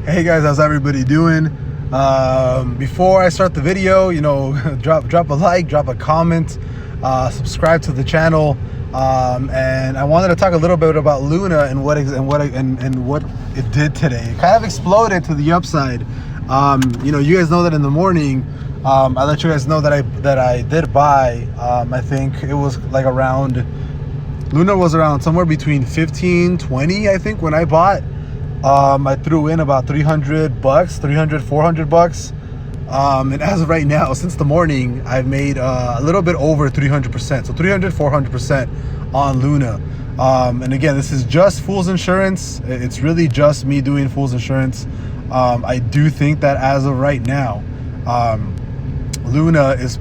Hey guys, how's everybody doing? Before I start the video, drop a like, drop a comment, subscribe to the channel, and I wanted to talk a little bit about Luna and what it did today. It kind of exploded to the upside. You guys know that in the morning, I let you guys know that I did buy. I think it was like around Luna was around somewhere between 15-20. I think when I bought. I threw in about $300, $400. And as of right now, since the morning, I've made a little bit over 300%. So 400% on Luna. And again, this is just Fool's Insurance. It's really just me doing Fool's Insurance. I do think that as of right now, Luna is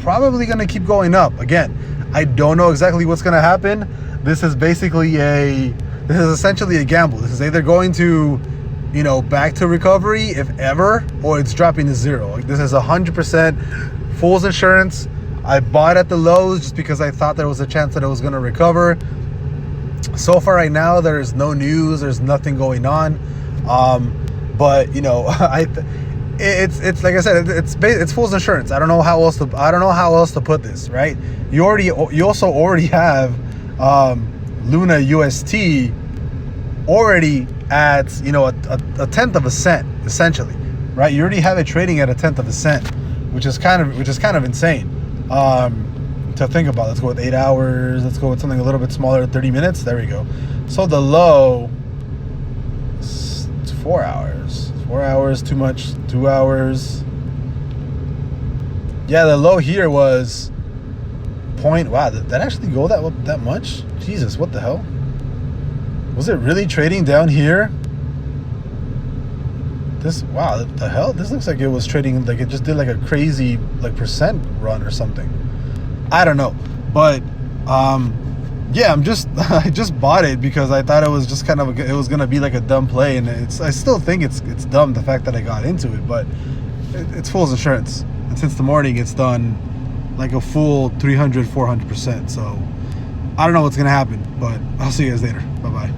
probably going to keep going up. Again, I don't know exactly what's going to happen. This is essentially a gamble. This is either going to, back to recovery, if ever, or it's dropping to zero. Like, this is 100% Fool's Insurance. I bought at the lows just because I thought there was a chance that it was going to recover. So far right now, there's no news. There's nothing going on. But it's like I said, it's Fool's Insurance. I don't know how else to put this, right? You also already have Luna UST already at a tenth of a cent, essentially, right? You already have it trading at a tenth of a cent, which is kind of insane to think about. Let's go with 8 hours. Let's go with something a little bit smaller, 30 minutes. There we go. So the low, it's 4 hours. 4 hours too much. 2 hours. Yeah, the low here was wow, did that actually go that much? Jesus, what the hell? Was it really trading down here? Wow, the hell? This looks like it was trading, like it just did like a crazy percent run or something. I don't know. But yeah, I just bought it because I thought it was just it was gonna be like a dumb play, and I still think it's dumb, the fact that I got into it, but it's Fool's Insurance. And since the morning, it's done like a full 400%. So I don't know what's gonna happen, but I'll see you guys later. Bye bye.